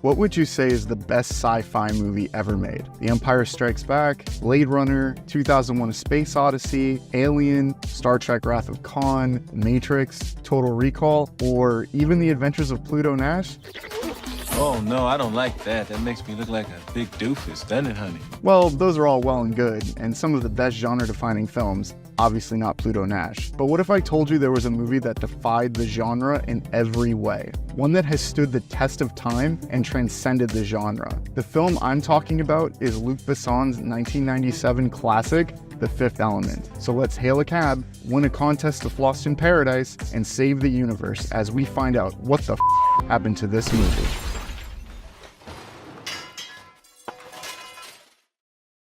What would you say is the best sci-fi movie ever made? The Empire Strikes Back, Blade Runner, 2001: A Space Odyssey, Alien, Star Trek: Wrath of Khan, Matrix, Total Recall, or even The Adventures of Pluto Nash? Oh no, I don't like that. That makes me look like a big doofus, doesn't it, honey? Well, those are all well and good, and some of the best genre-defining films, obviously not Pluto Nash. But what if I told you there was a movie that defied the genre in every way? One that has stood the test of time and transcended the genre. The film I'm talking about is Luc Besson's 1997 classic, The Fifth Element. So let's hail a cab, win a contest of Lost in Paradise, and save the universe as we find out what the happened to this movie.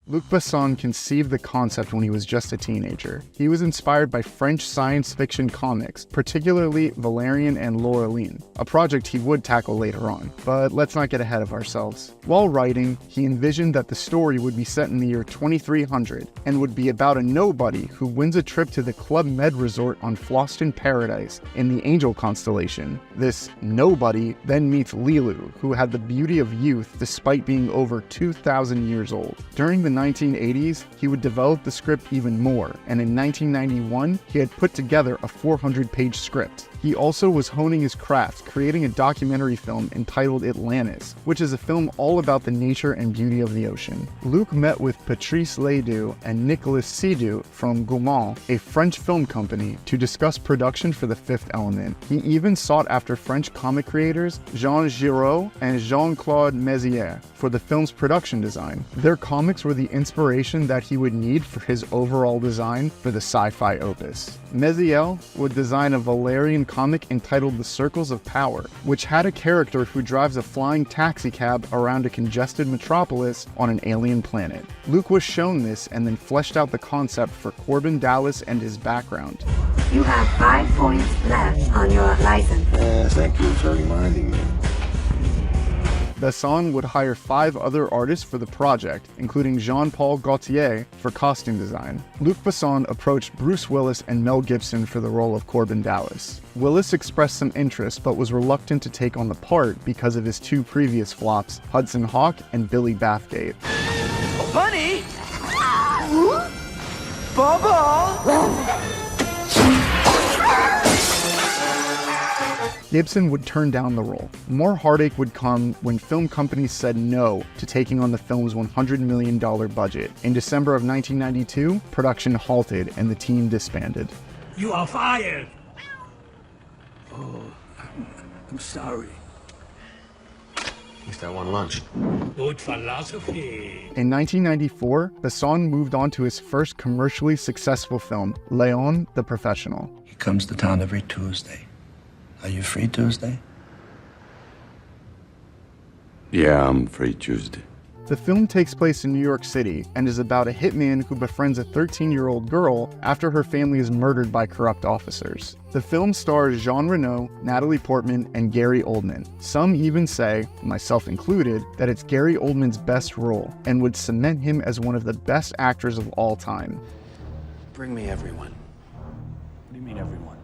Luc Besson conceived the concept when he was just a teenager. He was inspired by French science fiction comics, particularly Valerian and Laureline, a project he would tackle later on. But let's not get ahead of ourselves. While writing, he envisioned that the story would be set in the year 2300 and would be about a nobody who wins a trip to the Club Med resort on Floston Paradise in the Angel constellation. This nobody then meets Lilu, who had the beauty of youth despite being over 2,000 years old. During the 1980s, he would develop the script even more, and in 1991, he had put together a 400-page script. He also was honing his craft, creating a documentary film entitled Atlantis, which is a film all about the nature and beauty of the ocean. Luc met with Patrice Ledoux and Nicolas Seydoux from Gaumont, a French film company, to discuss production for The Fifth Element. He even sought after French comic creators Jean Giraud and Jean-Claude Mézières for the film's production design. Their comics were the inspiration that he would need for his overall design for the sci-fi opus. Mézières would design a Valerian comic entitled The Circles of Power, which had a character who drives a flying taxicab around a congested metropolis on an alien planet. Luc was shown this and then fleshed out the concept for Corbin Dallas and his background. You have 5 points left on your license. Thank you for reminding me. Besson would hire 5 other artists for the project, including Jean-Paul Gaultier for costume design. Luc Besson approached Bruce Willis and Mel Gibson for the role of Corbin Dallas. Willis expressed some interest but was reluctant to take on the part because of his 2 previous flops, Hudson Hawk and Billy Bathgate. Bunny! Bubba! Gibson would turn down the role. More heartache would come when film companies said no to taking on the film's $100 million budget. In December of 1992, production halted and the team disbanded. You are fired! Oh, I'm sorry. At least I won lunch. Good philosophy. In 1994, Besson moved on to his first commercially successful film, Léon the Professional. He comes to town every Tuesday. Are you free Tuesday? Yeah, I'm free Tuesday. The film takes place in New York City and is about a hitman who befriends a 13-year-old girl after her family is murdered by corrupt officers. The film stars Jean Reno, Natalie Portman, and Gary Oldman. Some even say, myself included, that it's Gary Oldman's best role and would cement him as one of the best actors of all time. Bring me everyone. What do you mean everyone?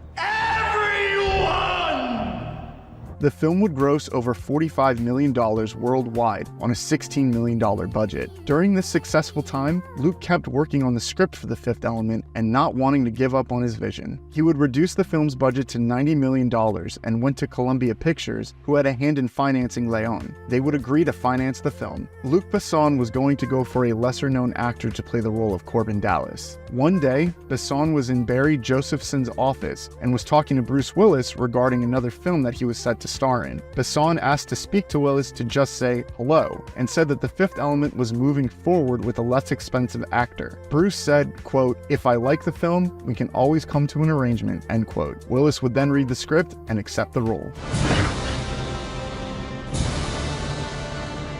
The film would gross over $45 million worldwide on a $16 million budget. During this successful time, Luc kept working on the script for The Fifth Element and not wanting to give up on his vision. He would reduce the film's budget to $90 million and went to Columbia Pictures, who had a hand in financing Léon. They would agree to finance the film. Luc Besson was going to go for a lesser-known actor to play the role of Corbin Dallas. One day, Besson was in Barry Josephson's office and was talking to Bruce Willis regarding another film that he was set to star in. Besson asked to speak to Willis to just say hello, and said that The Fifth Element was moving forward with a less expensive actor. Bruce said, quote, "If I like the film, we can always come to an arrangement," end quote. Willis would then read the script and accept the role.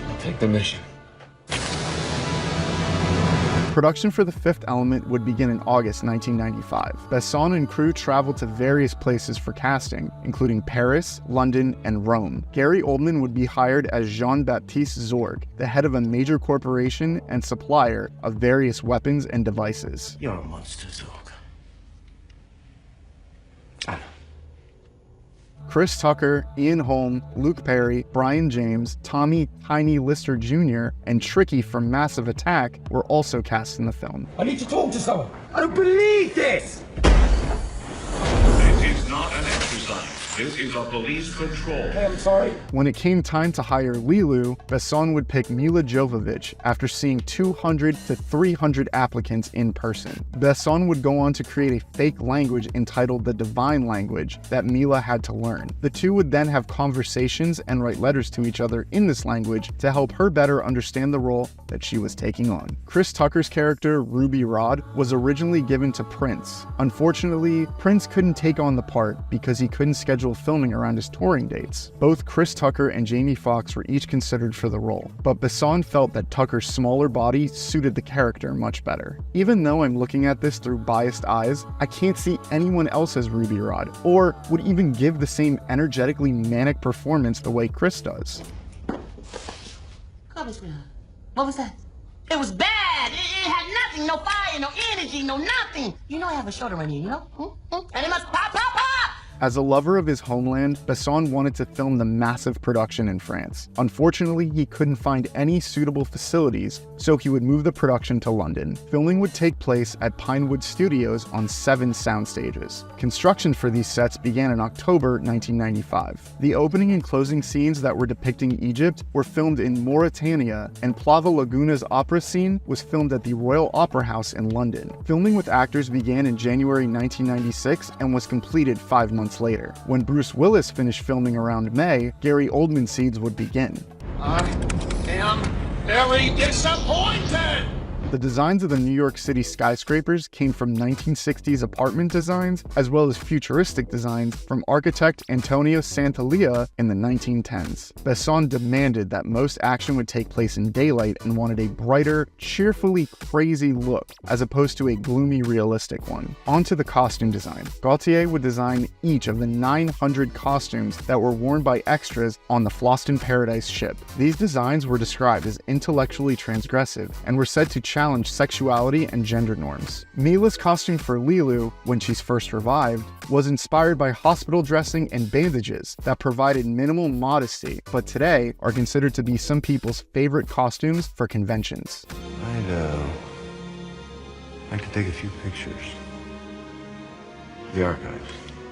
I'll take the mission. Production for The Fifth Element would begin in August 1995. Besson and crew traveled to various places for casting, including Paris, London, and Rome. Gary Oldman would be hired as Jean-Baptiste Zorg, the head of a major corporation and supplier of various weapons and devices. You're a monster, Zorg. I know. Chris Tucker, Ian Holm, Luke Perry, Brian James, Tommy Tiny Lister Jr., and Tricky from Massive Attack were also cast in the film. I need to talk to someone. I don't believe this! This is not an exercise. This is a police patrol. Hey, I'm sorry. When it came time to hire Lilu, Besson would pick Mila Jovovich after seeing 200 to 300 applicants in person. Besson would go on to create a fake language entitled the Divine Language that Mila had to learn. The two would then have conversations and write letters to each other in this language to help her better understand the role that she was taking on. Chris Tucker's character, Ruby Rod, was originally given to Prince. Unfortunately, Prince couldn't take on the part because he couldn't schedule filming around his touring dates. Both Chris Tucker and Jamie Foxx were each considered for the role, but Besson felt that Tucker's smaller body suited the character much better. Even though I'm looking at this through biased eyes, I can't see anyone else as Ruby Rod, or would even give the same energetically manic performance the way Chris does. What was that? It was bad. It had nothing, no fire, no energy, no nothing. You know I have a shoulder in here, you know? And it must pop, pop, pop! As a lover of his homeland, Besson wanted to film the massive production in France. Unfortunately, he couldn't find any suitable facilities, so he would move the production to London. Filming would take place at Pinewood Studios on 7 sound stages. Construction for these sets began in October 1995. The opening and closing scenes that were depicting Egypt were filmed in Mauritania, and Plava Laguna's opera scene was filmed at the Royal Opera House in London. Filming with actors began in January 1996 and was completed 5 months later. When Bruce Willis finished filming around May, Gary Oldman scenes would begin. I am very disappointed! The designs of the New York City skyscrapers came from 1960s apartment designs, as well as futuristic designs from architect Antonio Santillana in the 1910s. Besson demanded that most action would take place in daylight and wanted a brighter, cheerfully crazy look, as opposed to a gloomy, realistic one. On to the costume design. Gaultier would design each of the 900 costumes that were worn by extras on the Floston Paradise ship. These designs were described as intellectually transgressive and were said to challenge sexuality and gender norms. Mila's costume for Lilu, when she's first revived, was inspired by hospital dressing and bandages that provided minimal modesty, but today are considered to be some people's favorite costumes for conventions. I'd like to take a few pictures. The archives.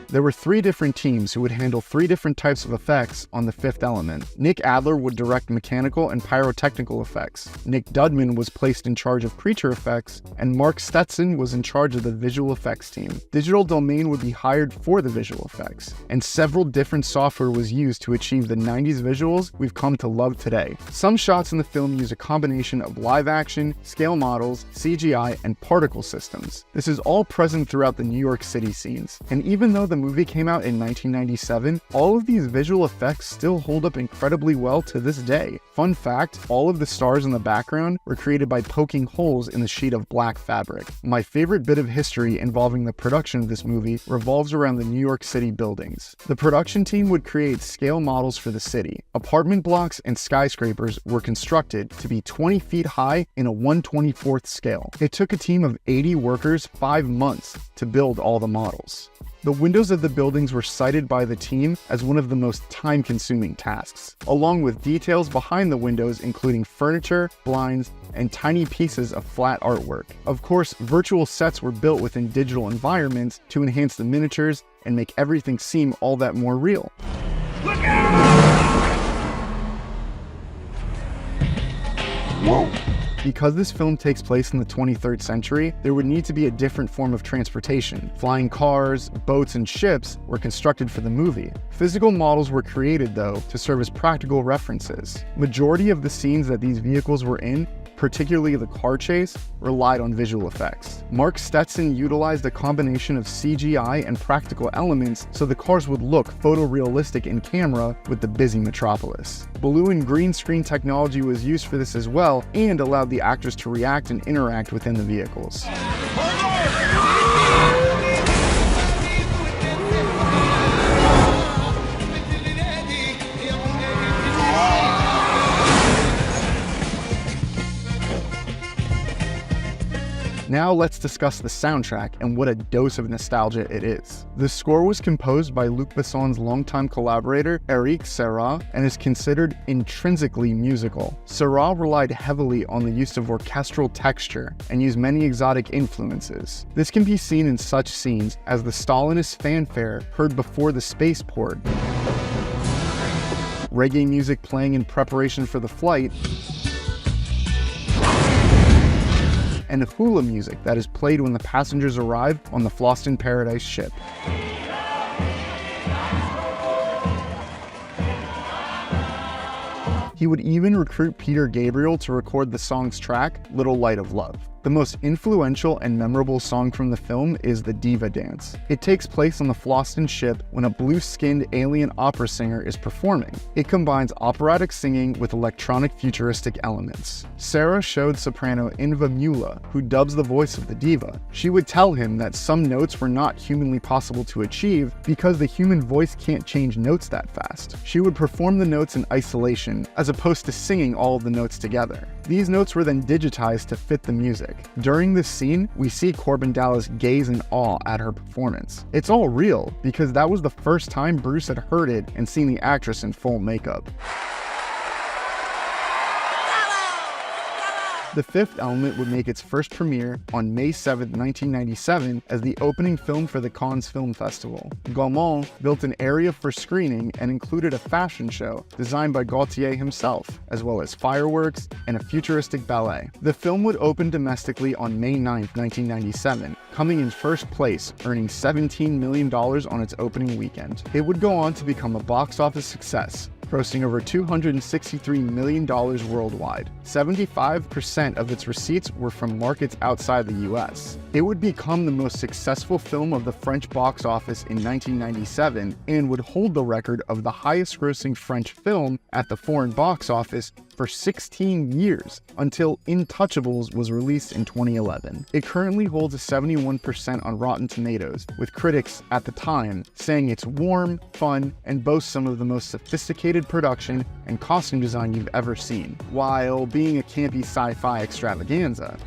There were 3 different teams who would handle 3 different types of effects on The Fifth Element. Nick Adler would direct mechanical and pyrotechnical effects. Nick Dudman was placed in charge of creature effects, and Mark Stetson was in charge of the visual effects team. Digital Domain would be hired for the visual effects, and several different software was used to achieve the 90s visuals we've come to love today. Some shots in the film use a combination of live action, scale models, CGI, and particle systems. This is all present throughout the New York City scenes, and even though the movie came out in 1997, all of these visual effects still hold up incredibly well to this day. Fun fact, all of the stars in the background were created by poking holes in the sheet of black fabric. My favorite bit of history involving the production of this movie revolves around the New York City buildings. The production team would create scale models for the city. Apartment blocks and skyscrapers were constructed to be 20 feet high in a 1/24th scale. It took a team of 80 workers 5 months to build all the models. The windows of the buildings were cited by the team as one of the most time-consuming tasks, along with details behind the windows including furniture, blinds, and tiny pieces of flat artwork. Of course, virtual sets were built within digital environments to enhance the miniatures and make everything seem all that more real. Look out! Whoa. Because this film takes place in the 23rd century, there would need to be a different form of transportation. Flying cars, boats, and ships were constructed for the movie. Physical models were created, though, to serve as practical references. Majority of the scenes that these vehicles were in, particularly the car chase, relied on visual effects. Mark Stetson utilized a combination of CGI and practical elements so the cars would look photorealistic in camera with the busy metropolis. Blue and green screen technology was used for this as well and allowed the actors to react and interact within the vehicles. Now let's discuss the soundtrack and what a dose of nostalgia it is. The score was composed by Luc Besson's longtime collaborator Eric Serra and is considered intrinsically musical. Serra relied heavily on the use of orchestral texture and used many exotic influences. This can be seen in such scenes as the Stalinist fanfare heard before the spaceport, reggae music playing in preparation for the flight, and hula music that is played when the passengers arrive on the Floston Paradise ship. He would even recruit Peter Gabriel to record the song's track, Little Light of Love. The most influential and memorable song from the film is the Diva Dance. It takes place on the Floston ship when a blue-skinned alien opera singer is performing. It combines operatic singing with electronic futuristic elements. Sarah showed soprano Inva Mula, who dubs the voice of the diva. She would tell him that some notes were not humanly possible to achieve because the human voice can't change notes that fast. She would perform the notes in isolation, as opposed to singing all of the notes together. These notes were then digitized to fit the music. During this scene, we see Corbin Dallas gaze in awe at her performance. It's all real, because that was the first time Bruce had heard it and seen the actress in full makeup. The Fifth Element would make its first premiere on May 7, 1997 as the opening film for the Cannes Film Festival. Gaumont built an area for screening and included a fashion show designed by Gaultier himself, as well as fireworks and a futuristic ballet. The film would open domestically on May 9, 1997, coming in first place, earning $17 million on its opening weekend. It would go on to become a box office success, grossing over $263 million worldwide. 75% of its receipts were from markets outside the US. It would become the most successful film of the French box office in 1997 and would hold the record of the highest grossing French film at the foreign box office for 16 years, until Intouchables was released in 2011. It currently holds a 71% on Rotten Tomatoes, with critics at the time saying it's warm, fun, and boasts some of the most sophisticated production and costume design you've ever seen, while being a campy sci-fi extravaganza.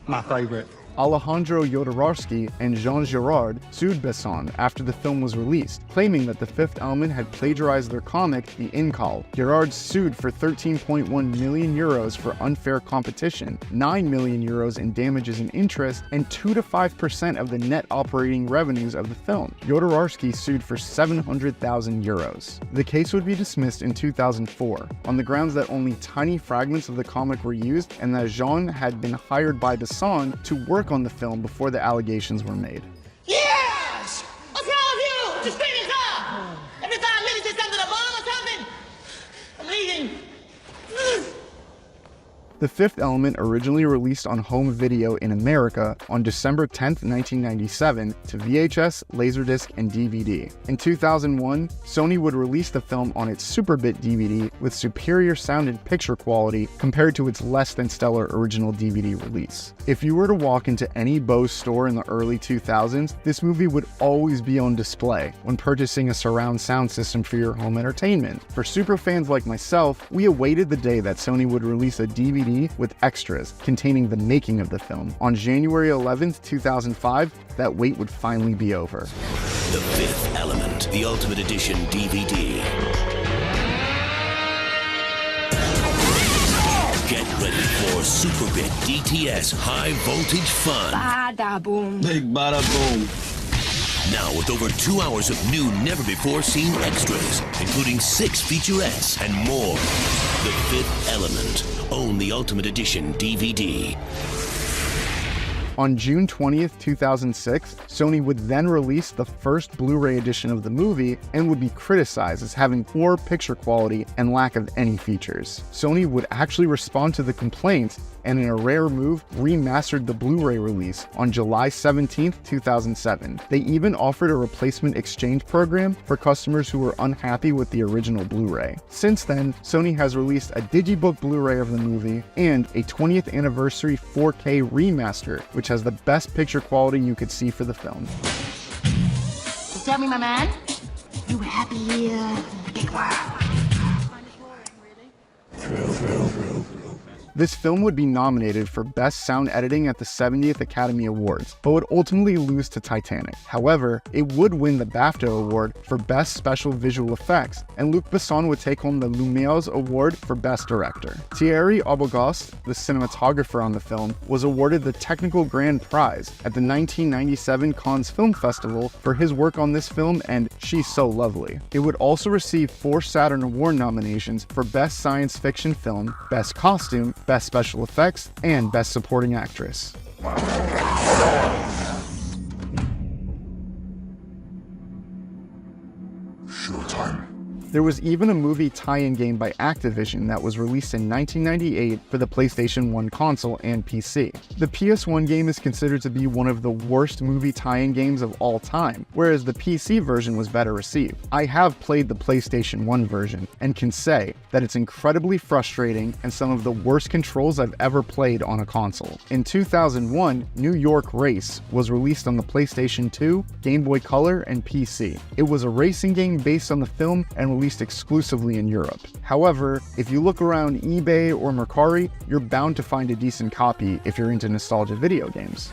My favorite. Alejandro Jodorowsky and Jean Girard sued Besson after the film was released, claiming that The Fifth Element had plagiarized their comic, The Incal. Girard sued for 13.1 million euros for unfair competition, 9 million euros in damages and interest, and 2 to 5% of the net operating revenues of the film. Jodorowsky sued for 700,000 euros. The case would be dismissed in 2004 on the grounds that only tiny fragments of the comic were used and that Jean had been hired by Besson to work on the film before the allegations were made. Yes! What's wrong with you? Just screaming up! Every 5 minutes there's something, a bomb or something? I'm leaving. The Fifth Element originally released on home video in America on December 10, 1997 to VHS, Laserdisc, and DVD. In 2001, Sony would release the film on its Superbit DVD with superior sound and picture quality compared to its less than stellar original DVD release. If you were to walk into any Bose store in the early 2000s, this movie would always be on display when purchasing a surround sound system for your home entertainment. For superfans like myself, we awaited the day that Sony would release a DVD with extras containing the making of the film. On January 11, 2005, that wait would finally be over. The Fifth Element, the Ultimate Edition DVD. Get ready for Superbit DTS high voltage fun. Bada boom. Big bada boom. Now with over 2 hours of new, never-before-seen extras, including 6 featurettes and more. The Fifth Element. Own the Ultimate Edition DVD. On June 20th, 2006, Sony would then release the first Blu-ray edition of the movie and would be criticized as having poor picture quality and lack of any features. Sony would actually respond to the complaints and, in a rare move, remastered the Blu-ray release on July 17th, 2007. They even offered a replacement exchange program for customers who were unhappy with the original Blu-ray. Since then, Sony has released a Digibook Blu-ray of the movie and a 20th anniversary 4K remaster, which has the best picture quality you could see for the film. So tell me, my man, you happy here? Big wow. Thrill. This film would be nominated for Best Sound Editing at the 70th Academy Awards, but would ultimately lose to Titanic. However, it would win the BAFTA Award for Best Special Visual Effects, and Luc Besson would take home the Lumière's Award for Best Director. Thierry Arbogast, the cinematographer on the film, was awarded the Technical Grand Prize at the 1997 Cannes Film Festival for his work on this film and She's So Lovely. It would also receive 4 Saturn Award nominations for Best Science Fiction Film, Best Costume, Best Special Effects, and Best Supporting Actress. Showtime. There was even a movie tie-in game by Activision that was released in 1998 for the PlayStation 1 console and PC. The PS1 game is considered to be one of the worst movie tie-in games of all time, whereas the PC version was better received. I have played the PlayStation 1 version and can say that it's incredibly frustrating and some of the worst controls I've ever played on a console. In 2001, New York Race was released on the PlayStation 2, Game Boy Color, and PC. It was a racing game based on the film and released exclusively in Europe. However, if you look around eBay or Mercari, you're bound to find a decent copy if you're into nostalgia video games.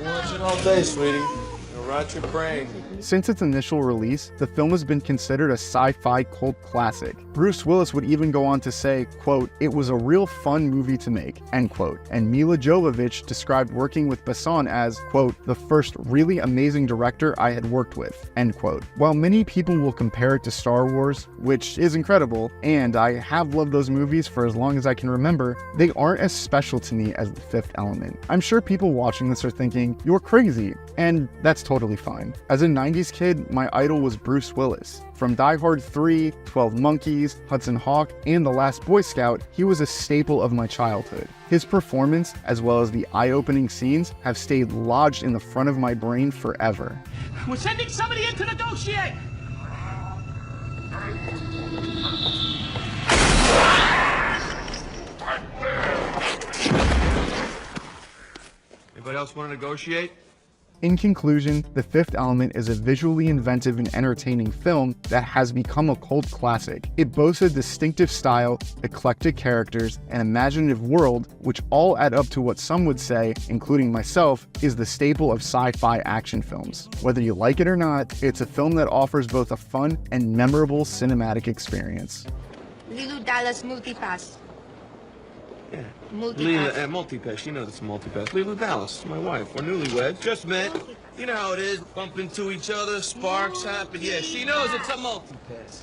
Watching all day, sweetie. It'll rot your brain. Since its initial release, the film has been considered a sci-fi cult classic. Bruce Willis would even go on to say, quote, "It was a real fun movie to make," end quote. And Mila Jovovich described working with Besson as, quote, "the first really amazing director I had worked with," end quote. While many people will compare it to Star Wars, which is incredible, and I have loved those movies for as long as I can remember, they aren't as special to me as The Fifth Element. I'm sure people watching this are thinking, "You're crazy," and that's totally fine. As a 90s kid, my idol was Bruce Willis. From Die Hard 3, 12 Monkeys, Hudson Hawk, and The Last Boy Scout, he was a staple of my childhood. His performance, as well as the eye-opening scenes, have stayed lodged in the front of my brain forever. We're sending somebody in to negotiate! Anybody else want to negotiate? In conclusion, The Fifth Element is a visually inventive and entertaining film that has become a cult classic. It boasts a distinctive style, eclectic characters, and imaginative world, which all add up to what some would say, including myself, is the staple of sci-fi action films. Whether you like it or not, it's a film that offers both a fun and memorable cinematic experience. Lilu Dallas Multipass. Yeah. Multipass. Multipass. She knows it's multipass. Leela Dallas, my wife. We're newlyweds. Just met. You know how it is. Bump into each other, sparks happen. Yeah, she knows it's a multipass.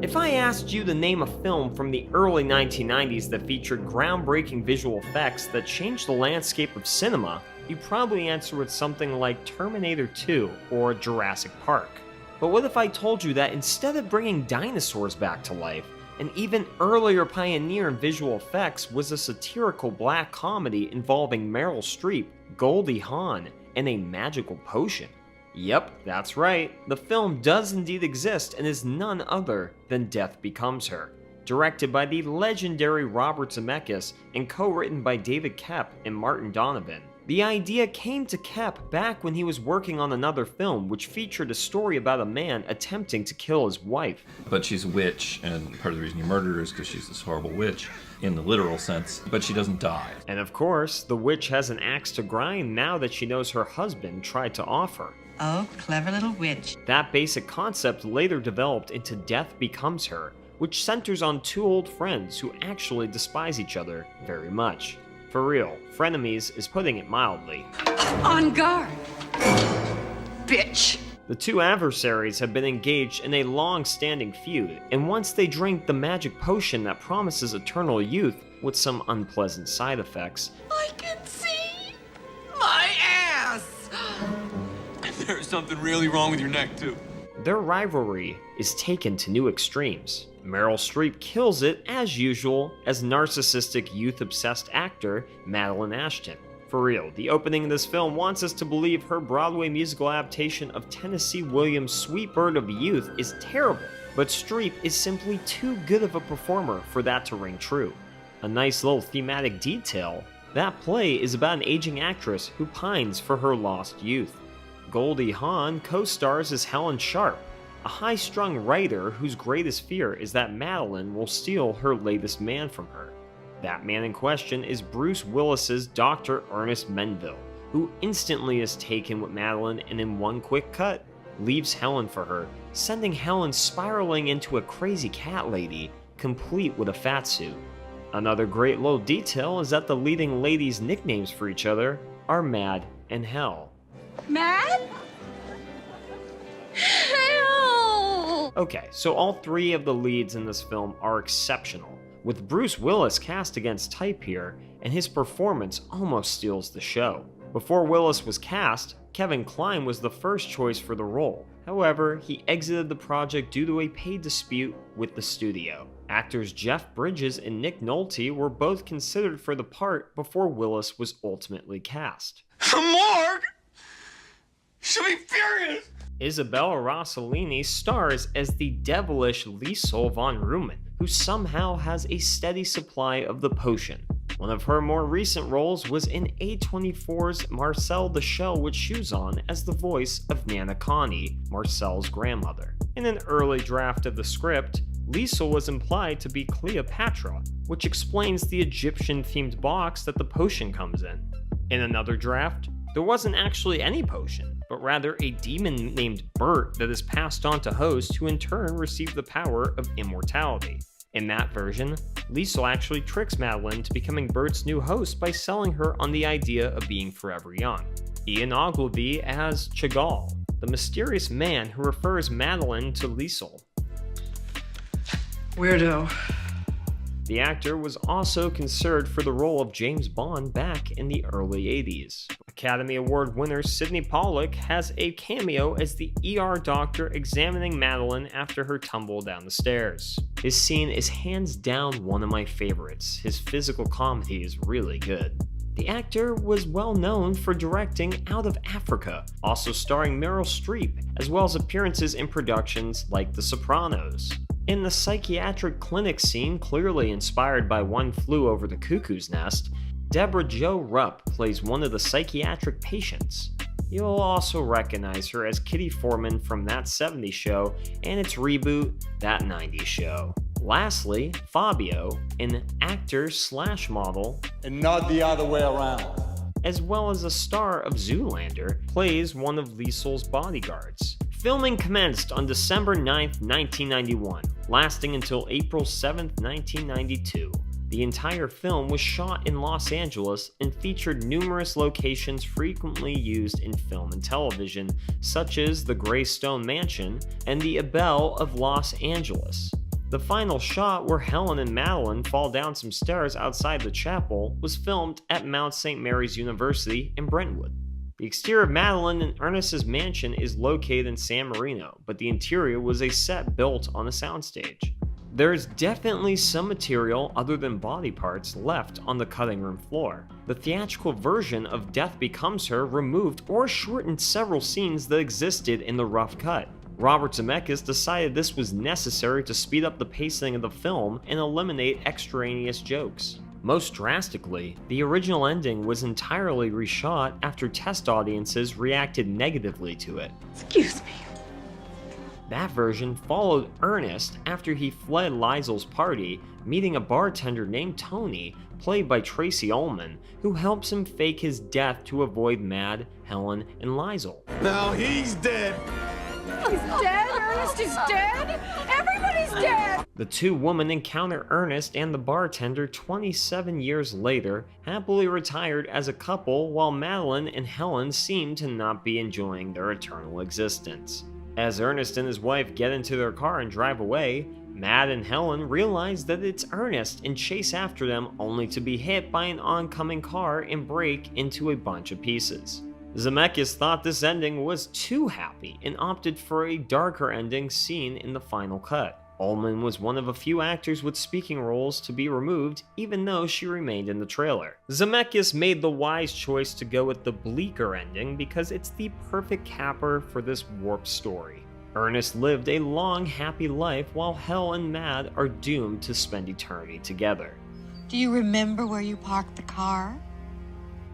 If I asked you to name a film from the early 1990s that featured groundbreaking visual effects that changed the landscape of cinema, you'd probably answer with something like Terminator 2 or Jurassic Park. But what if I told you that instead of bringing dinosaurs back to life, an even earlier pioneer in visual effects was a satirical black comedy involving Meryl Streep, Goldie Hawn, and a magical potion? Yep, that's right. The film does indeed exist and is none other than Death Becomes Her. Directed by the legendary Robert Zemeckis and co-written by David Koepp and Martin Donovan. The idea came to Koepp back when he was working on another film which featured a story about a man attempting to kill his wife. But she's a witch, and part of the reason you murdered her is because she's this horrible witch, in the literal sense, but she doesn't die. And of course, the witch has an axe to grind now that she knows her husband tried to off her. Oh, clever little witch. That basic concept later developed into Death Becomes Her, which centers on two old friends who actually despise each other very much. For real, frenemies is putting it mildly. On guard, bitch. The two adversaries have been engaged in a long-standing feud, and once they drink the magic potion that promises eternal youth with some unpleasant side effects, I can see my ass. There's something really wrong with your neck, too. Their rivalry is taken to new extremes. Meryl Streep kills it, as usual, as narcissistic youth-obsessed actor Madeline Ashton. For real, the opening of this film wants us to believe her Broadway musical adaptation of Tennessee Williams' Sweet Bird of Youth is terrible, but Streep is simply too good of a performer for that to ring true. A nice little thematic detail, that play is about an aging actress who pines for her lost youth. Goldie Hawn co-stars as Helen Sharp, a high-strung writer whose greatest fear is that Madeline will steal her latest man from her. That man in question is Bruce Willis's Dr. Ernest Menville, who instantly is taken with Madeline and in one quick cut, leaves Helen for her, sending Helen spiraling into a crazy cat lady, complete with a fat suit. Another great little detail is that the leading ladies' nicknames for each other are Mad and Hell. Mad? Hell! Okay, so all three of the leads in this film are exceptional, with Bruce Willis cast against type here, and his performance almost steals the show. Before Willis was cast, Kevin Kline was the first choice for the role. However, he exited the project due to a pay dispute with the studio. Actors Jeff Bridges and Nick Nolte were both considered for the part before Willis was ultimately cast. The morgue? Should be furious! Isabella Rossellini stars as the devilish Liesel von Ruhmen, who somehow has a steady supply of the potion. One of her more recent roles was in A24's Marcel the Shell with Shoes On as the voice of Nana Connie, Marcel's grandmother. In an early draft of the script, Liesel was implied to be Cleopatra, which explains the Egyptian-themed box that the potion comes in. In another draft, there wasn't actually any potion, but rather a demon named Bert that is passed on to hosts who in turn receive the power of immortality. In that version, Liesel actually tricks Madeline to becoming Bert's new host by selling her on the idea of being forever young. Ian Ogilvy as Chagall, the mysterious man who refers Madeline to Liesel. Weirdo. The actor was also considered for the role of James Bond back in the early 80s. Academy Award winner Sidney Pollack has a cameo as the ER doctor examining Madeline after her tumble down the stairs. His scene is hands down one of my favorites. His physical comedy is really good. The actor was well known for directing Out of Africa, also starring Meryl Streep, as well as appearances in productions like The Sopranos. In the psychiatric clinic scene, clearly inspired by One Flew Over the Cuckoo's Nest, Deborah Jo Rupp plays one of the psychiatric patients. You'll also recognize her as Kitty Foreman from That 70s Show and its reboot, That 90s Show. Lastly, Fabio, an actor/model, and not the other way around, as well as a star of Zoolander, plays one of Liesel's bodyguards. Filming commenced on December 9th, 1991, lasting until April 7th, 1992. The entire film was shot in Los Angeles and featured numerous locations frequently used in film and television, such as the Greystone Mansion and the Abel of Los Angeles. The final shot where Helen and Madeline fall down some stairs outside the chapel was filmed at Mount St. Mary's University in Brentwood. The exterior of Madeline and Ernest's mansion is located in San Marino, but the interior was a set built on a soundstage. There is definitely some material other than body parts left on the cutting room floor. The theatrical version of Death Becomes Her removed or shortened several scenes that existed in the rough cut. Robert Zemeckis decided this was necessary to speed up the pacing of the film and eliminate extraneous jokes. Most drastically, the original ending was entirely reshot after test audiences reacted negatively to it. Excuse me. That version followed Ernest after he fled Liesel's party, meeting a bartender named Tony, played by Tracy Ullman, who helps him fake his death to avoid Mad, Helen, and Liesel. Now he's dead. He's dead? Ernest is dead? Everybody's dead! The two women encounter Ernest and the bartender 27 years later, happily retired as a couple, while Madeline and Helen seem to not be enjoying their eternal existence. As Ernest and his wife get into their car and drive away, Mad and Helen realize that it's Ernest and chase after them, only to be hit by an oncoming car and break into a bunch of pieces. Zemeckis thought this ending was too happy and opted for a darker ending seen in the final cut. Ullman was one of a few actors with speaking roles to be removed, even though she remained in the trailer. Zemeckis made the wise choice to go with the bleaker ending because it's the perfect capper for this warped story. Ernest lived a long, happy life while Hel and Mad are doomed to spend eternity together. Do you remember where you parked the car?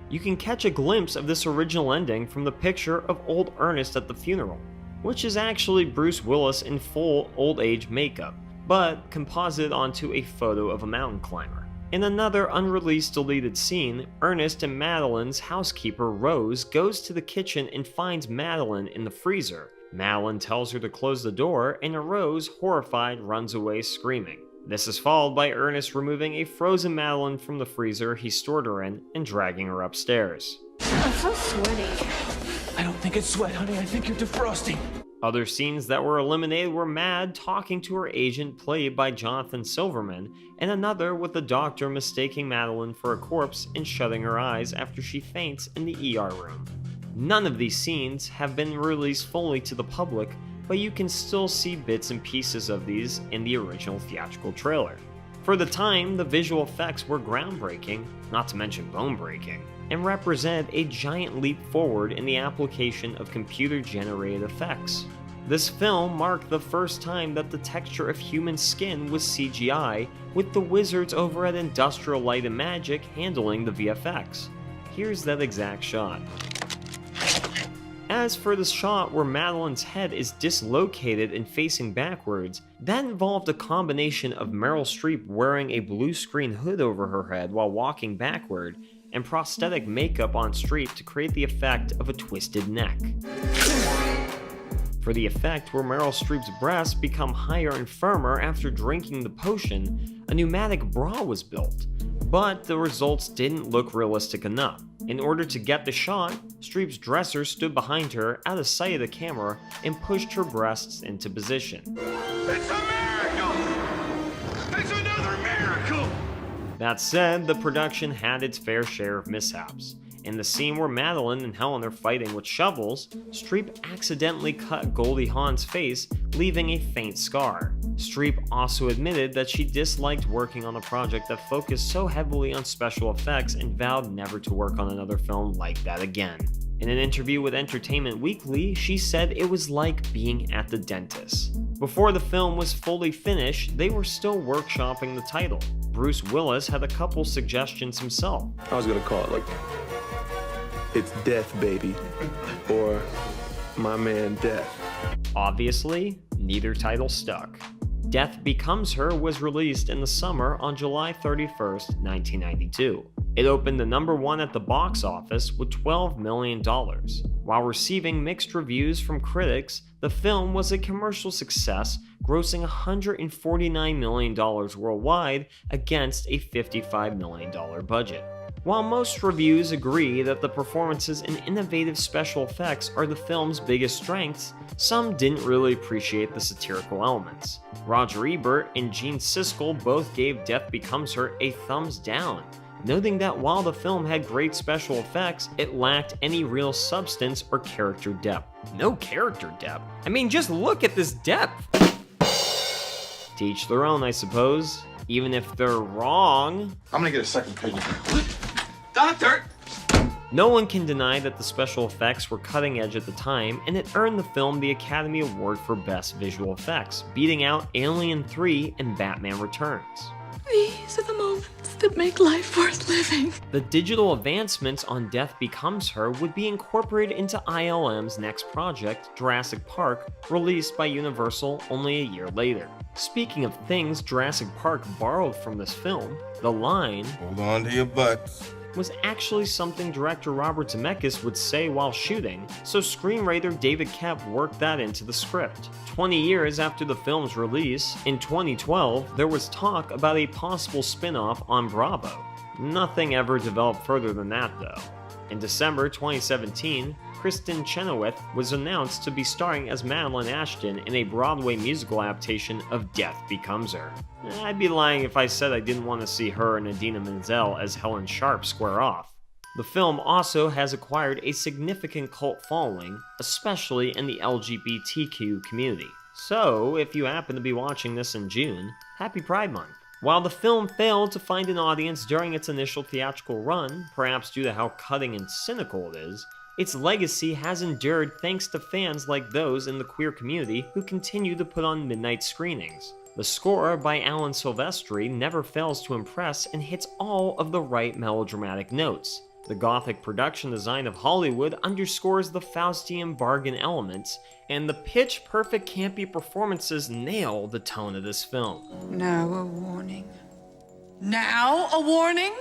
You can catch a glimpse of this original ending from the picture of old Ernest at the funeral, which is actually Bruce Willis in full old age makeup, but composited onto a photo of a mountain climber. In another unreleased deleted scene, Ernest and Madeline's housekeeper Rose goes to the kitchen and finds Madeline in the freezer. Madeline tells her to close the door, and Rose, horrified, runs away screaming. This is followed by Ernest removing a frozen Madeline from the freezer he stored her in and dragging her upstairs. I'm so sweaty. I don't think it's sweat, honey. I think you're defrosting. Other scenes that were eliminated were Mad talking to her agent played by Jonathan Silverman, and another with the doctor mistaking Madeline for a corpse and shutting her eyes after she faints in the ER room. None of these scenes have been released fully to the public, but you can still see bits and pieces of these in the original theatrical trailer. For the time, the visual effects were groundbreaking, not to mention bone-breaking, and represented a giant leap forward in the application of computer-generated effects. This film marked the first time that the texture of human skin was CGI, with the wizards over at Industrial Light and Magic handling the VFX. Here's that exact shot. As for the shot where Madeline's head is dislocated and facing backwards, that involved a combination of Meryl Streep wearing a blue screen hood over her head while walking backward, and prosthetic makeup on Streep to create the effect of a twisted neck. For the effect where Meryl Streep's breasts become higher and firmer after drinking the potion, a pneumatic bra was built, but the results didn't look realistic enough. In order to get the shot, Streep's dresser stood behind her out of sight of the camera and pushed her breasts into position. It's a miracle! It's another miracle! That said, the production had its fair share of mishaps. In the scene where Madeline and Helen are fighting with shovels, Streep accidentally cut Goldie Hawn's face, leaving a faint scar. Streep also admitted that she disliked working on a project that focused so heavily on special effects and vowed never to work on another film like that again. In an interview with Entertainment Weekly, she said it was like being at the dentist. Before the film was fully finished, they were still workshopping the title. Bruce Willis had a couple suggestions himself. I was gonna call it like, It's Death Baby, or My Man Death. Obviously, neither title stuck. Death Becomes Her was released in the summer on July 31st, 1992. It opened the #1 at the box office with $12 million. While receiving mixed reviews from critics, the film was a commercial success, grossing $149 million worldwide against a $55 million budget. While most reviews agree that the performances and innovative special effects are the film's biggest strengths, some didn't really appreciate the satirical elements. Roger Ebert and Gene Siskel both gave Death Becomes Her a thumbs down, noting that while the film had great special effects, it lacked any real substance or character depth. No character depth? I mean, just look at this depth! To each their own, I suppose. Even if they're wrong. I'm gonna get a second page. Doctor! No one can deny that the special effects were cutting edge at the time, and it earned the film the Academy Award for Best Visual Effects, beating out Alien 3 and Batman Returns. These are the moments that make life worth living. The digital advancements on Death Becomes Her would be incorporated into ILM's next project, Jurassic Park, released by Universal only a year later. Speaking of things Jurassic Park borrowed from this film, the line, "Hold on to your butts," was actually something director Robert Zemeckis would say while shooting, so screenwriter David Koepp worked that into the script. 20 years after the film's release, in 2012, there was talk about a possible spin-off on Bravo. Nothing ever developed further than that, though. In December 2017, Kristen Chenoweth was announced to be starring as Madeline Ashton in a Broadway musical adaptation of Death Becomes Her. I'd be lying if I said I didn't want to see her and Idina Menzel as Helen Sharp square off. The film also has acquired a significant cult following, especially in the LGBTQ community. So, if you happen to be watching this in June, happy Pride Month. While the film failed to find an audience during its initial theatrical run, perhaps due to how cutting and cynical it is, its legacy has endured thanks to fans like those in the queer community who continue to put on midnight screenings. The score by Alan Silvestri never fails to impress and hits all of the right melodramatic notes. The gothic production design of Hollywood underscores the Faustian bargain elements, and the pitch-perfect campy performances nail the tone of this film. Now a warning. Now a warning?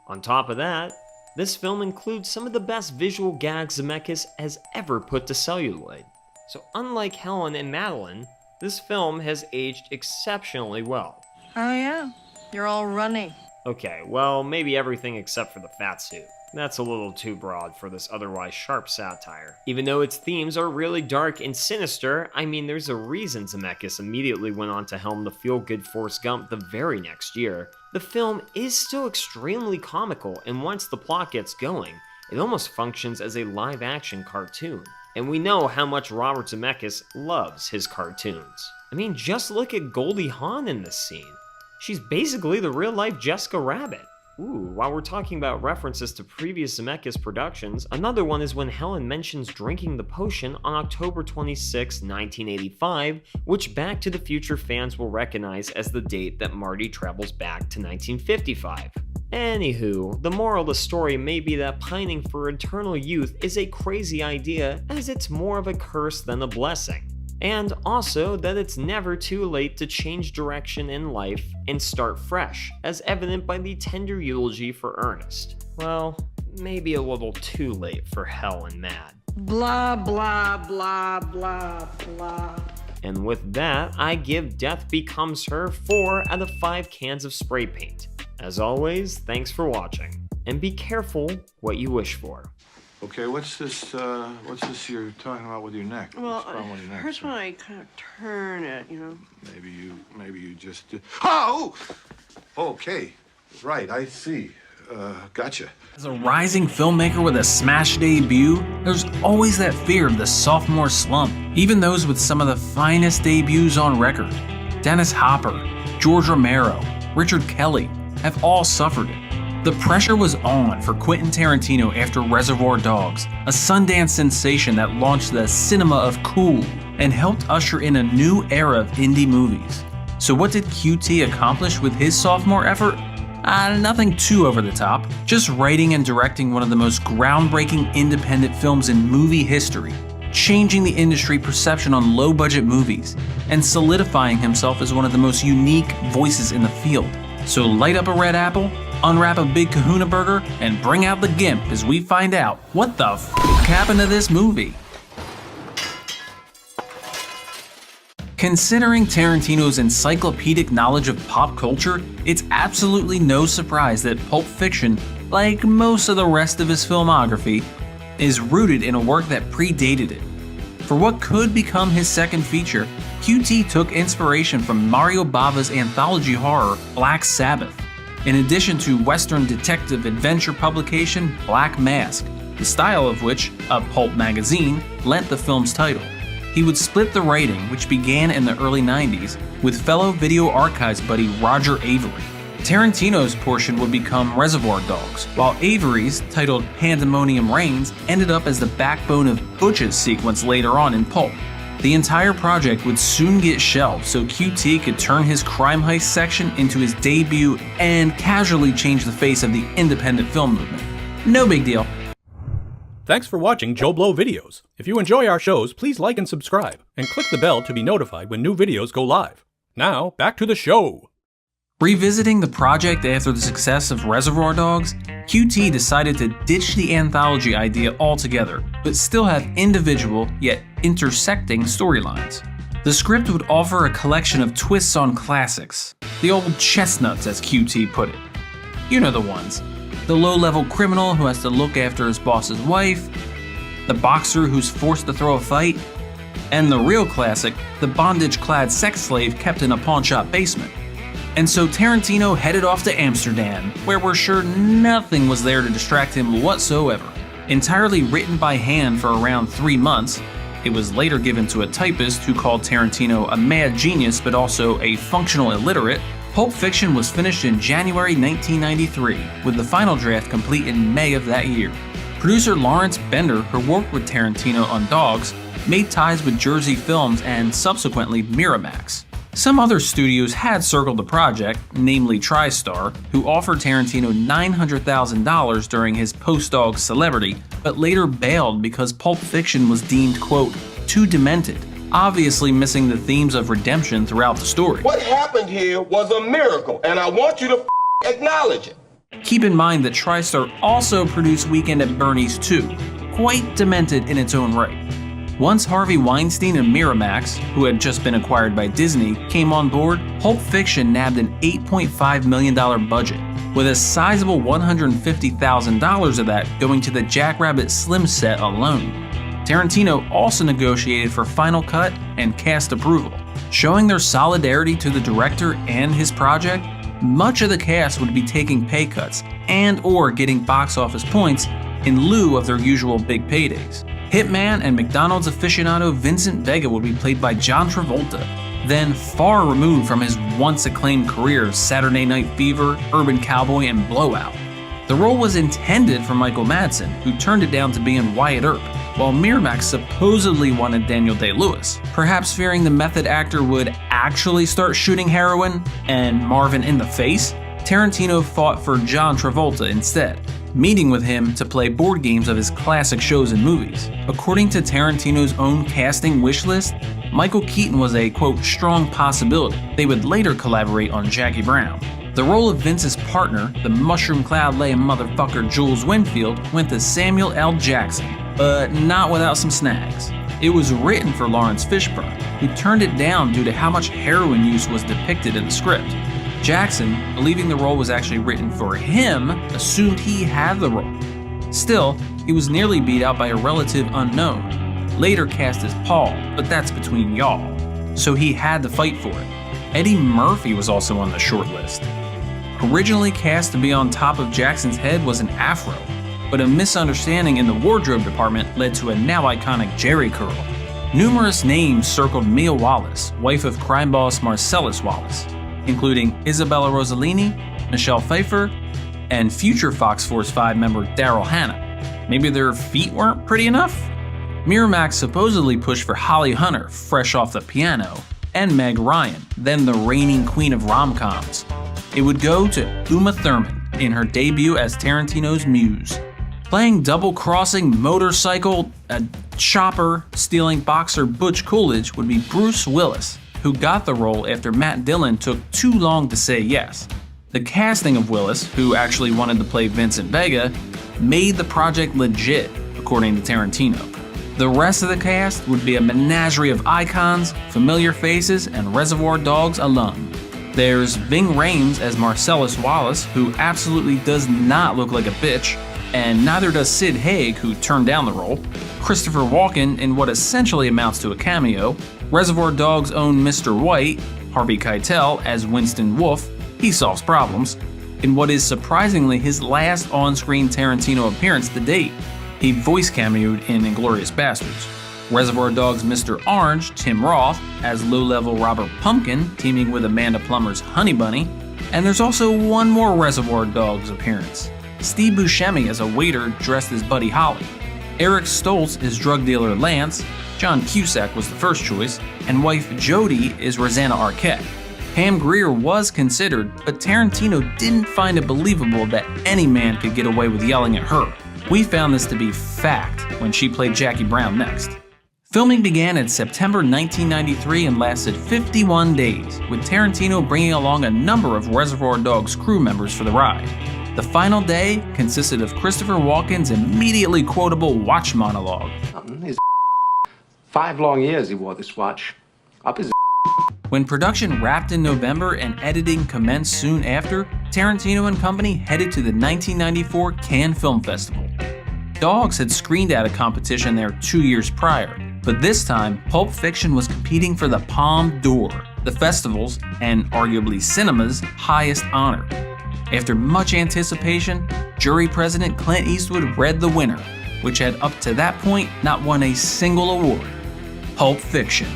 On top of that, this film includes some of the best visual gags Zemeckis has ever put to celluloid. So unlike Helen and Madeline, this film has aged exceptionally well. Oh yeah, you're all runny. Okay, well, maybe everything except for the fat suit. That's a little too broad for this otherwise sharp satire. Even though its themes are really dark and sinister, I mean, there's a reason Zemeckis immediately went on to helm the feel-good Forrest Gump the very next year. The film is still extremely comical, and once the plot gets going, it almost functions as a live-action cartoon. And we know how much Robert Zemeckis loves his cartoons. I mean, just look at Goldie Hawn in this scene. She's basically the real-life Jessica Rabbit. Ooh, while we're talking about references to previous Zemeckis productions, another one is when Helen mentions drinking the potion on October 26, 1985, which Back to the Future fans will recognize as the date that Marty travels back to 1955. Anywho, the moral of the story may be that pining for eternal youth is a crazy idea, as it's more of a curse than a blessing. And also that it's never too late to change direction in life and start fresh, as evident by the tender eulogy for Ernest. Well, maybe a little too late for Hell and Mad. Blah, blah, blah, blah, blah. And with that, I give Death Becomes Her 4 out of 5 cans of spray paint. As always, thanks for watching, and be careful what you wish for. Okay, what's this you're talking about with your neck? Well, What's the problem with your neck, hurts sir? when I kind of turn it, you know. Maybe you just did. Oh! Okay. Right, I see. Gotcha. As a rising filmmaker with a smash debut, there's always that fear of the sophomore slump. Even those with some of the finest debuts on record, Dennis Hopper, George Romero, Richard Kelly, have all suffered it. The pressure was on for Quentin Tarantino after Reservoir Dogs, a Sundance sensation that launched the cinema of cool and helped usher in a new era of indie movies. So what did QT accomplish with his sophomore effort? Nothing too over the top, just writing and directing one of the most groundbreaking independent films in movie history, changing the industry perception on low-budget movies, and solidifying himself as one of the most unique voices in the field. So light up a red apple, unwrap a big kahuna burger, and bring out the gimp as we find out what the f*** happened to this movie. Considering Tarantino's encyclopedic knowledge of pop culture, it's absolutely no surprise that Pulp Fiction, like most of the rest of his filmography, is rooted in a work that predated it. For what could become his second feature, QT took inspiration from Mario Bava's anthology horror Black Sabbath, in addition to Western detective adventure publication Black Mask, the style of which, a pulp magazine, lent the film's title. He would split the writing, which began in the early 90s, with fellow Video Archives buddy Roger Avary. Tarantino's portion would become Reservoir Dogs, while Avery's, titled Pandemonium Reigns, ended up as the backbone of Butch's sequence later on in Pulp. The entire project would soon get shelved so QT could turn his crime heist section into his debut and casually change the face of the independent film movement. No big deal. Thanks for watching JoBlo videos. If you enjoy our shows, please like and subscribe, and click the bell to be notified when new videos go live. Now, back to the show. Revisiting the project after the success of Reservoir Dogs, QT decided to ditch the anthology idea altogether, but still have individual, yet intersecting storylines. The script would offer a collection of twists on classics, the old chestnuts as QT put it. You know the ones. The low-level criminal who has to look after his boss's wife, the boxer who's forced to throw a fight, and the real classic, the bondage-clad sex slave kept in a pawnshop basement. And so Tarantino headed off to Amsterdam, where we're sure nothing was there to distract him whatsoever. Entirely written by hand for around 3 months, It was later given to a typist who called Tarantino a mad genius but also a functional illiterate. Pulp Fiction was finished in January 1993, with the final draft complete in May of that year. Producer Lawrence Bender, who worked with Tarantino on Dogs, made ties with Jersey Films and subsequently Miramax. Some other studios had circled the project, namely TriStar, who offered Tarantino $900,000 during his post-Dogs celebrity, but later bailed because Pulp Fiction was deemed, quote, too demented, obviously missing the themes of redemption throughout the story. What happened here was a miracle, and I want you to acknowledge it. Keep in mind that TriStar also produced Weekend at Bernie's 2, quite demented in its own right. Once Harvey Weinstein and Miramax, who had just been acquired by Disney, came on board, Pulp Fiction nabbed an $8.5 million budget, with a sizable $150,000 of that going to the Jackrabbit Slim set alone. Tarantino also negotiated for final cut and cast approval. Showing their solidarity to the director and his project, much of the cast would be taking pay cuts and/or getting box office points in lieu of their usual big paydays. Hitman and McDonald's aficionado Vincent Vega would be played by John Travolta, then far removed from his once acclaimed careers Saturday Night Fever, Urban Cowboy, and Blowout. The role was intended for Michael Madsen, who turned it down to be in Wyatt Earp, while Miramax supposedly wanted Daniel Day-Lewis, perhaps fearing the method actor would actually start shooting heroin and Marvin in the face. Tarantino fought for John Travolta instead, meeting with him to play board games of his classic shows and movies. According to Tarantino's own casting wish list, Michael Keaton was a, quote, strong possibility. They would later collaborate on Jackie Brown. The role of Vince's partner, the mushroom cloud laying motherfucker Jules Winfield, went to Samuel L. Jackson, but not without some snags. It was written for Lawrence Fishburne, who turned it down due to how much heroin use was depicted in the script. Jackson, believing the role was actually written for him, assumed he had the role. Still, he was nearly beat out by a relative unknown, later cast as Paul, but that's between y'all, so he had to fight for it. Eddie Murphy was also on the short list. Originally cast to be on top of Jackson's head was an afro, but a misunderstanding in the wardrobe department led to a now iconic Jerry curl. Numerous names circled Mia Wallace, wife of crime boss Marcellus Wallace, including Isabella Rossellini, Michelle Pfeiffer, and future Fox Force 5 member Daryl Hannah. Maybe their feet weren't pretty enough? Miramax supposedly pushed for Holly Hunter, fresh off the piano, and Meg Ryan, then the reigning queen of rom-coms. It would go to Uma Thurman in her debut as Tarantino's muse. Playing double-crossing motorcycle, chopper-stealing boxer Butch Coolidge would be Bruce Willis, who got the role after Matt Dillon took too long to say yes. The casting of Willis, who actually wanted to play Vincent Vega, made the project legit, according to Tarantino. The rest of the cast would be a menagerie of icons, familiar faces, and Reservoir Dogs alum. There's Ving Rhames as Marcellus Wallace, who absolutely does not look like a bitch, and neither does Sid Haig, who turned down the role. Christopher Walken in what essentially amounts to a cameo. Reservoir Dogs' own Mr. White, Harvey Keitel, as Winston Wolfe, he solves problems, in what is surprisingly his last on-screen Tarantino appearance to date. He voice cameoed in Inglourious Basterds. Reservoir Dogs' Mr. Orange, Tim Roth, as low-level Robert Pumpkin, teaming with Amanda Plummer's Honey Bunny. And there's also one more Reservoir Dogs appearance. Steve Buscemi as a waiter dressed as Buddy Holly. Eric Stoltz is drug dealer Lance, John Cusack was the first choice, and wife Jody is Rosanna Arquette. Pam Grier was considered, but Tarantino didn't find it believable that any man could get away with yelling at her. We found this to be fact when she played Jackie Brown next. Filming began in September 1993 and lasted 51 days, with Tarantino bringing along a number of Reservoir Dogs crew members for the ride. The final day consisted of Christopher Walken's immediately quotable watch monologue. His 5 long years he wore this watch. Up his. When production wrapped in November and editing commenced soon after, Tarantino and company headed to the 1994 Cannes Film Festival. Dogs had screened at a competition there 2 years prior, but this time Pulp Fiction was competing for the Palme d'Or, the festival's, and arguably cinema's, highest honor. After much anticipation, jury president Clint Eastwood read the winner, which had up to that point not won a single award. Pulp Fiction.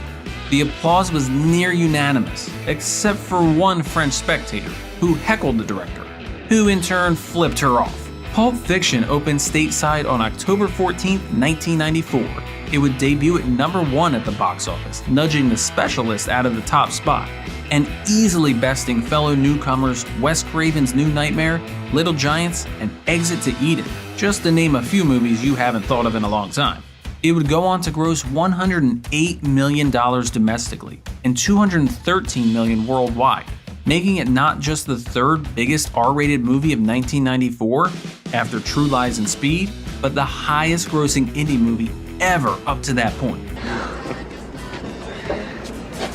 The applause was near unanimous, except for one French spectator who heckled the director, who in turn flipped her off. Pulp Fiction opened stateside on October 14, 1994. It would debut at #1 at the box office, nudging The Specialist out of the top spot, and easily besting fellow newcomers Wes Craven's New Nightmare, Little Giants, and Exit to Eden, just to name a few movies you haven't thought of in a long time. It would go on to gross $108 million domestically and $213 million worldwide, making it not just the third biggest R-rated movie of 1994 after True Lies and Speed, but the highest grossing indie movie ever up to that point.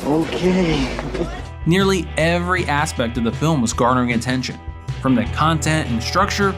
Okay. Nearly every aspect of the film was garnering attention, from the content and structure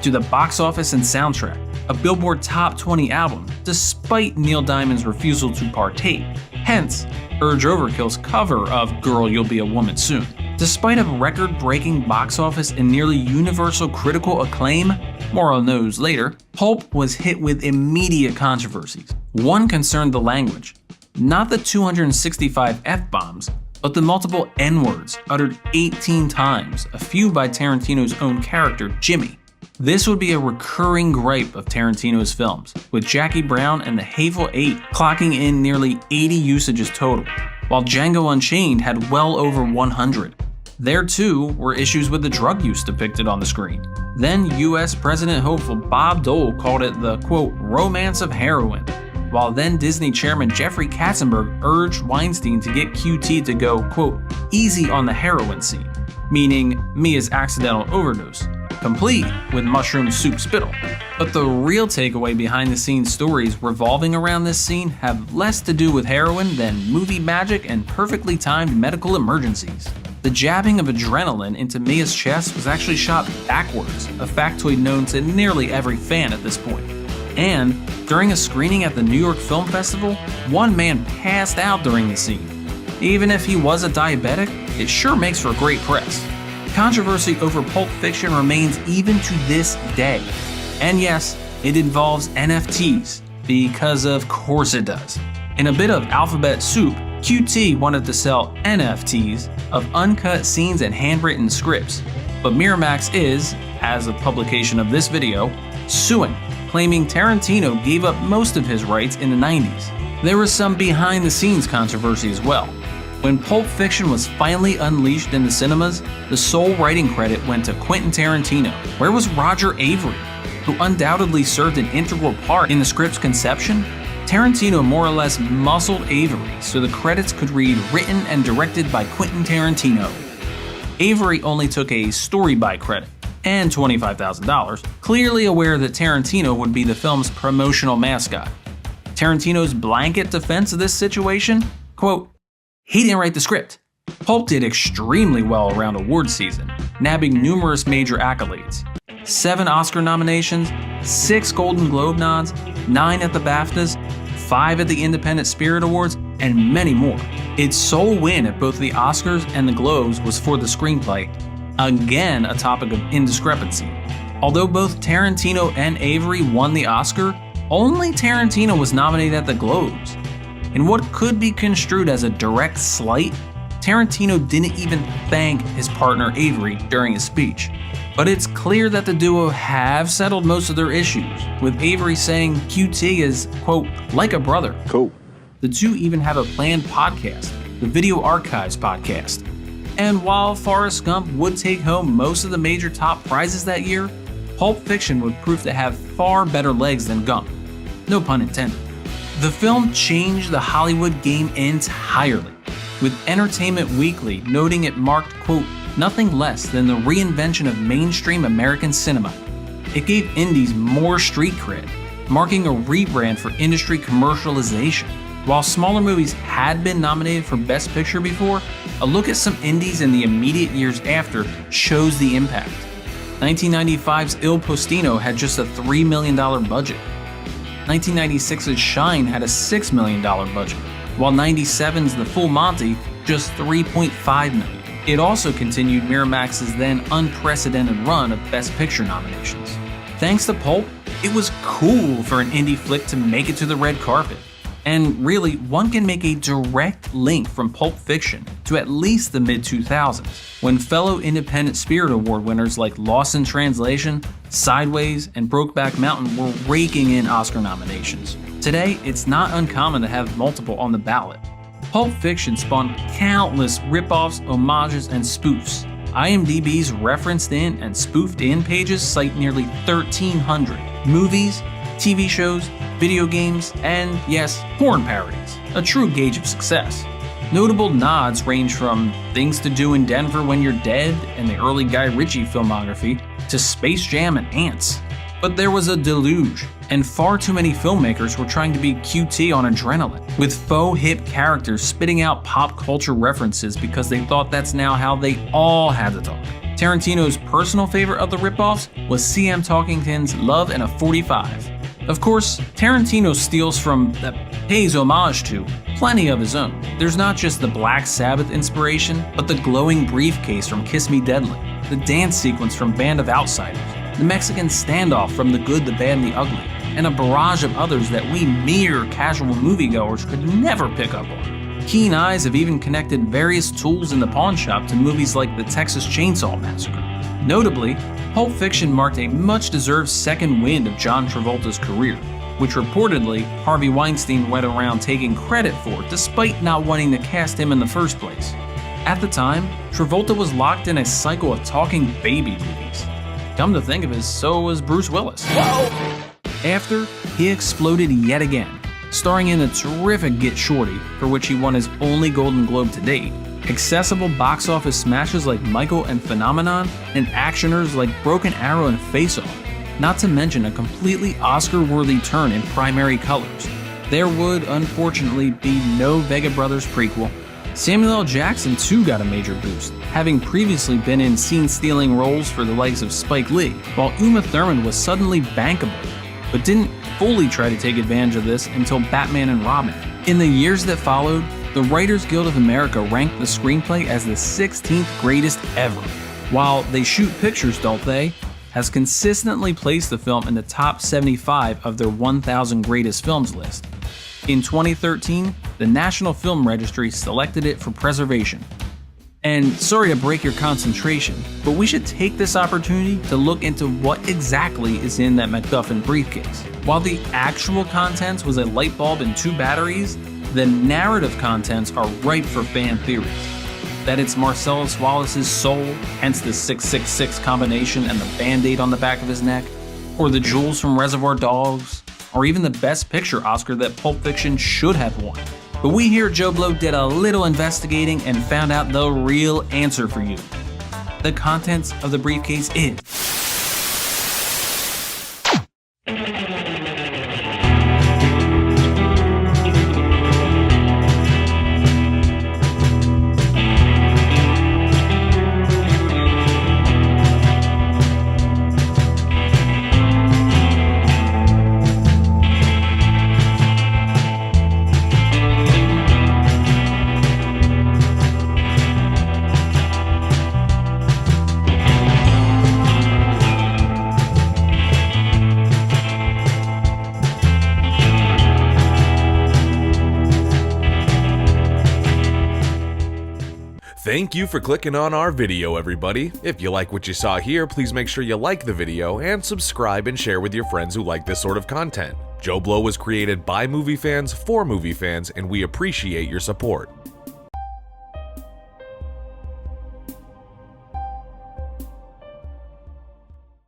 to the box office and soundtrack. A Billboard Top 20 album, despite Neil Diamond's refusal to partake, hence Urge Overkill's cover of Girl You'll Be a Woman Soon. Despite a record-breaking box office and nearly universal critical acclaim, more on those later, Pulp was hit with immediate controversies. One concerned the language, not the 265 F-bombs, but the multiple N-words uttered 18 times, a few by Tarantino's own character, Jimmy. This would be a recurring gripe of Tarantino's films, with Jackie Brown and The Hateful Eight clocking in nearly 80 usages total, while Django Unchained had well over 100. There too were issues with the drug use depicted on the screen. Then US President hopeful Bob Dole called it the, quote, romance of heroin, while then Disney chairman Jeffrey Katzenberg urged Weinstein to get QT to go, quote, easy on the heroin scene, meaning Mia's accidental overdose, complete with mushroom soup spittle. But the real takeaway behind the scenes stories revolving around this scene have less to do with heroin than movie magic and perfectly timed medical emergencies. The jabbing of adrenaline into Mia's chest was actually shot backwards, a factoid known to nearly every fan at this point. And during a screening at the New York Film Festival, one man passed out during the scene. Even if he was a diabetic, it sure makes for great press. Controversy over Pulp Fiction remains even to this day. And yes, it involves NFTs, because of course it does. In a bit of alphabet soup, QT wanted to sell NFTs of uncut scenes and handwritten scripts, but Miramax is, as of publication of this video, suing, claiming Tarantino gave up most of his rights in the 90s. There was some behind-the-scenes controversy as well. When Pulp Fiction was finally unleashed in the cinemas, the sole writing credit went to Quentin Tarantino. Where was Roger Avary, who undoubtedly served an integral part in the script's conception? Tarantino more or less muscled Avary so the credits could read written and directed by Quentin Tarantino. Avary only took a story by credit and $25,000, clearly aware that Tarantino would be the film's promotional mascot. Tarantino's blanket defense of this situation? Quote, he didn't write the script. Pulp did extremely well around awards season, nabbing numerous major accolades. 7 Oscar nominations, 6 Golden Globe nods, 9 at the BAFTAs, 5 at the Independent Spirit Awards, and many more. Its sole win at both the Oscars and the Globes was for the screenplay, again a topic of indiscrepancy. Although both Tarantino and Avary won the Oscar, only Tarantino was nominated at the Globes. In what could be construed as a direct slight, Tarantino didn't even thank his partner Avary during his speech. But it's clear that the duo have settled most of their issues, with Avary saying QT is, quote, like a brother. Cool. The two even have a planned podcast, the Video Archives podcast. And while Forrest Gump would take home most of the major top prizes that year, Pulp Fiction would prove to have far better legs than Gump. No pun intended. The film changed the Hollywood game entirely, with Entertainment Weekly noting it marked, quote, nothing less than the reinvention of mainstream American cinema. It gave indies more street cred, marking a rebrand for industry commercialization. While smaller movies had been nominated for Best Picture before, a look at some indies in the immediate years after shows the impact. 1995's Il Postino had just a $3 million budget. 1996's Shine had a $6 million budget, while 97's The Full Monty just $3.5 million. It also continued Miramax's then unprecedented run of Best Picture nominations. Thanks to Pulp, it was cool for an indie flick to make it to the red carpet. And really, one can make a direct link from Pulp Fiction to at least the mid-2000s, when fellow Independent Spirit Award winners like Lost in Translation, Sideways, and Brokeback Mountain were raking in Oscar nominations. Today, it's not uncommon to have multiple on the ballot. Pulp Fiction spawned countless ripoffs, homages, and spoofs. IMDb's referenced in and spoofed in pages cite nearly 1,300 movies, TV shows, video games, and yes, porn parodies, a true gauge of success. Notable nods range from Things to Do in Denver When You're Dead and the early Guy Ritchie filmography to Space Jam and Ants. But there was a deluge, and far too many filmmakers were trying to be QT on adrenaline, with faux hip characters spitting out pop culture references because they thought that's now how they all had to talk. Tarantino's personal favorite of the ripoffs was C.M. Talkington's Love in a 45. Of course, Tarantino steals from, pays homage to, plenty of his own. There's not just the Black Sabbath inspiration, but the glowing briefcase from Kiss Me Deadly, the dance sequence from Band of Outsiders, the Mexican standoff from The Good, the Bad, and the Ugly, and a barrage of others that we mere casual moviegoers could never pick up on. Keen eyes have even connected various tools in the pawn shop to movies like the Texas Chainsaw Massacre. Notably, Pulp Fiction marked a much-deserved second wind of John Travolta's career, which reportedly Harvey Weinstein went around taking credit for despite not wanting to cast him in the first place. At the time, Travolta was locked in a cycle of talking baby movies. Come to think of it, so was Bruce Willis. After, he exploded yet again, starring in the terrific Get Shorty, for which he won his only Golden Globe to date, accessible box office smashes like Michael and Phenomenon, and actioners like Broken Arrow and Face Off, not to mention a completely Oscar-worthy turn in Primary Colors. There would, unfortunately, be no Vega Brothers prequel. Samuel L. Jackson too got a major boost, having previously been in scene-stealing roles for the likes of Spike Lee, while Uma Thurman was suddenly bankable, but didn't fully try to take advantage of this until Batman and Robin. In the years that followed, the Writers Guild of America ranked the screenplay as the 16th greatest ever, while They Shoot Pictures, Don't They? Has consistently placed the film in the top 75 of their 1,000 greatest films list. In 2013, the National Film Registry selected it for preservation. And sorry to break your concentration, but we should take this opportunity to look into what exactly is in that MacGuffin briefcase. While the actual contents was a light bulb and 2 batteries, the narrative contents are ripe for fan theories. That it's Marcellus Wallace's soul, hence the 666 combination and the band-aid on the back of his neck, or the jewels from Reservoir Dogs, or even the Best Picture Oscar that Pulp Fiction should have won. But we here at JoBlo did a little investigating and found out the real answer for you. The contents of the briefcase is... Thank you for clicking on our video, everybody. If you like what you saw here, please make sure you like the video and subscribe and share with your friends who like this sort of content. JoBlo was created by movie fans for movie fans, and we appreciate your support.